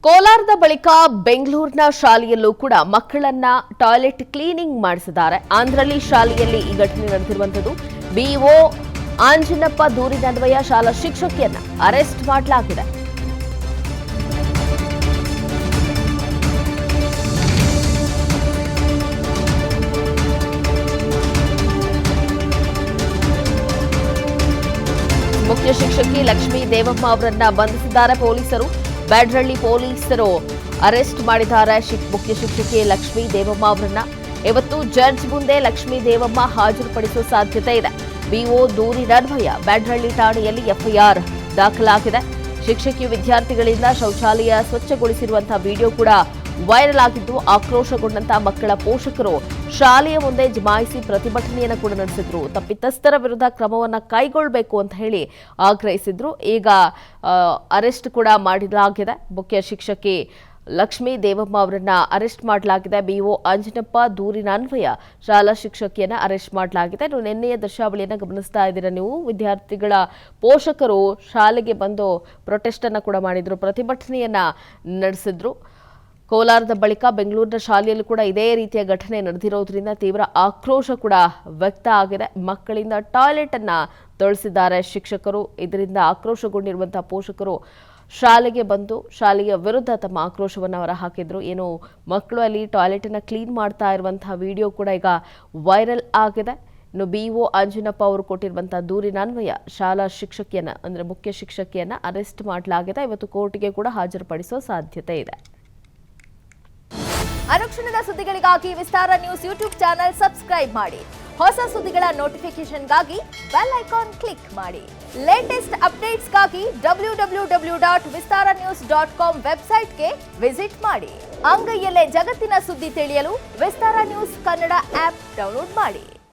ಕೋಲಾರದ ಬಳಿಕ ಬೆಂಗಳೂರಿನ ಶಾಲೆಯಲ್ಲೂ ಕೂಡ ಮಕ್ಕಳನ್ನ ಟಾಯ್ಲೆಟ್ ಕ್ಲೀನಿಂಗ್ ಮಾಡಿಸಿದ್ದಾರೆ. ಆಂಧ್ರಳ್ಳಿ ಶಾಲೆಯಲ್ಲಿ ಈ ಘಟನೆ ನಡೆದಿರುವಂತದ್ದು. ಬಿಒ ಆಂಜನಪ್ಪ ದೂರಿನನ್ವಯ ಶಾಲಾ ಶಿಕ್ಷಕಿಯನ್ನ ಅರೆಸ್ಟ್ ಮಾಡಲಾಗಿದೆ. ಮುಖ್ಯ ಶಿಕ್ಷಕಿ ಲಕ್ಷ್ಮೀ ದೇವಮ್ಮ ಅವರನ್ನ ಬಂಧಿಸಿದ್ದಾರೆ ಪೊಲೀಸರು. ಬ್ಯಾಡ್ರಳ್ಳಿ ಪೊಲೀಸರು ಅರೆಸ್ಟ್ ಮಾಡಿದ್ದಾರೆ ಮುಖ್ಯ ಶಿಕ್ಷಕಿ ಲಕ್ಷ್ಮೀ ದೇವಮ್ಮ ಅವರನ್ನ. ಇವತ್ತು ಜಡ್ಜ್ ಮುಂದೆ ಲಕ್ಷ್ಮೀ ದೇವಮ್ಮ ಹಾಜರುಪಡಿಸುವ ಸಾಧ್ಯತೆ ಇದೆ. ಬಿಒ ದೂರಿನನ್ವಯ ಬ್ಯಾಡ್ರಳ್ಳಿ ಠಾಣೆಯಲ್ಲಿ ಎಫ್ಐಆರ್ ದಾಖಲಾಗಿದೆ. ಶಿಕ್ಷಕಿ ವಿದ್ಯಾರ್ಥಿಗಳಿಂದ ಶೌಚಾಲಯ ಸ್ವಚ್ಛಗೊಳಿಸಿರುವಂತಹ ವಿಡಿಯೋ ಕೂಡ ವೈರಲ್ ಆಗಿದ್ದು, ಆಕ್ರೋಶಗೊಂಡಂತಹ ಮಕ್ಕಳ ಪೋಷಕರು ಶಾಲೆಯ ಮುಂದೆ ಜಮಾಯಿಸಿ ಪ್ರತಿಭಟನೆಯನ್ನು ಕೂಡ ನಡೆಸಿದ್ರು. ತಪ್ಪಿತಸ್ಥರ ವಿರುದ್ಧ ಕ್ರಮವನ್ನ ಕೈಗೊಳ್ಳಬೇಕು ಅಂತ ಹೇಳಿ ಆಗ್ರಹಿಸಿದ್ರು. ಈಗ ಅರೆಸ್ಟ್ ಕೂಡ ಮಾಡಲಾಗಿದೆ. ಮುಖ್ಯ ಶಿಕ್ಷಕಿ ಲಕ್ಷ್ಮೀ ದೇವಮ್ಮ ಅವರನ್ನ ಅರೆಸ್ಟ್ ಮಾಡಲಾಗಿದೆ. ಬಿಒ ಅಂಜನಪ್ಪ ದೂರಿನನ್ವಯ ಶಾಲಾ ಶಿಕ್ಷಕಿಯನ್ನ ಅರೆಸ್ಟ್ ಮಾಡಲಾಗಿದೆ. ನಿನ್ನೆಯ ದೃಶ್ಯಾವಳಿಯನ್ನ ಗಮನಿಸ್ತಾ ಇದ್ದೀರಾ ನೀವು. ವಿದ್ಯಾರ್ಥಿಗಳ ಪೋಷಕರು ಶಾಲೆಗೆ ಬಂದು ಪ್ರೊಟೆಸ್ಟ್ ಅನ್ನ ಕೂಡ ಮಾಡಿದ್ರು, ಪ್ರತಿಭಟನೆಯನ್ನ ನಡೆಸಿದ್ರು. ಕೋಲಾರದ ಬಳಿಕ ಬೆಂಗಳೂರಿನ ಶಾಲೆಯಲ್ಲೂ ಕೂಡ ಇದೇ ರೀತಿಯ ಘಟನೆ ನಡೆದಿರೋದ್ರಿಂದ ತೀವ್ರ ಆಕ್ರೋಶ ಕೂಡ ವ್ಯಕ್ತ ಆಗಿದೆ. ಮಕ್ಕಳಿಂದ ಟಾಯ್ಲೆಟ್ ಅನ್ನ ತೊಳೆಸಿದ್ದಾರೆ ಶಿಕ್ಷಕರು. ಇದರಿಂದ ಆಕ್ರೋಶಗೊಂಡಿರುವಂತಹ ಪೋಷಕರು ಶಾಲೆಗೆ ಬಂದು ಶಾಲೆಯ ವಿರುದ್ಧ ತಮ್ಮ ಆಕ್ರೋಶವನ್ನು ಹೊರಹಾಕಿದ್ರು. ಏನು ಮಕ್ಕಳು ಅಲ್ಲಿ ಟಾಯ್ಲೆಟ್ ಅನ್ನ ಕ್ಲೀನ್ ಮಾಡ್ತಾ ಇರುವಂತಹ ವಿಡಿಯೋ ಕೂಡ ಈಗ ವೈರಲ್ ಆಗಿದೆ. ಇನ್ನು ಬಿಒ ಅಂಜನಪ್ಪ ಅವರು ಕೊಟ್ಟಿರುವಂತಹ ದೂರಿನನ್ವಯ ಶಾಲಾ ಶಿಕ್ಷಕಿಯನ್ನ ಅಂದ್ರೆ ಮುಖ್ಯ ಶಿಕ್ಷಕಿಯನ್ನ ಅರೆಸ್ಟ್ ಮಾಡಲಾಗಿದೆ. ಇವತ್ತು ಕೋರ್ಟ್ಗೆ ಕೂಡ ಹಾಜರುಪಡಿಸುವ ಸಾಧ್ಯತೆ ಇದೆ. ಅನುಕ್ಷಣದ ಸುದ್ದಿಗಳಿಗಾಗಿ ವಿಸ್ತಾರ ನ್ಯೂಸ್ ಯೂಟ್ಯೂಬ್ ಚಾನೆಲ್ ಸಬ್ಸ್ಕ್ರೈಬ್ ಮಾಡಿ. ಹೊಸ ಸುದ್ದಿಗಳ ನೋಟಿಫಿಕೇಶನ್ಗಾಗಿ ಬೆಲ್ ಐಕಾನ್ ಕ್ಲಿಕ್ ಮಾಡಿ. ಲೇಟೆಸ್ಟ್ ಅಪ್ಡೇಟ್ಸ್ಗಾಗಿ www.vistaranews.com ವೆಬ್ಸೈಟ್ಗೆ ವಿಸಿಟ್ ಮಾಡಿ. ಅಂಗೈಯಲ್ಲೇ ಜಗತ್ತಿನ ಸುದ್ದಿ ತಿಳಿಯಲು ವಿಸ್ತಾರ ನ್ಯೂಸ್ ಕನ್ನಡ ಆಪ್ ಡೌನ್ಲೋಡ್ ಮಾಡಿ.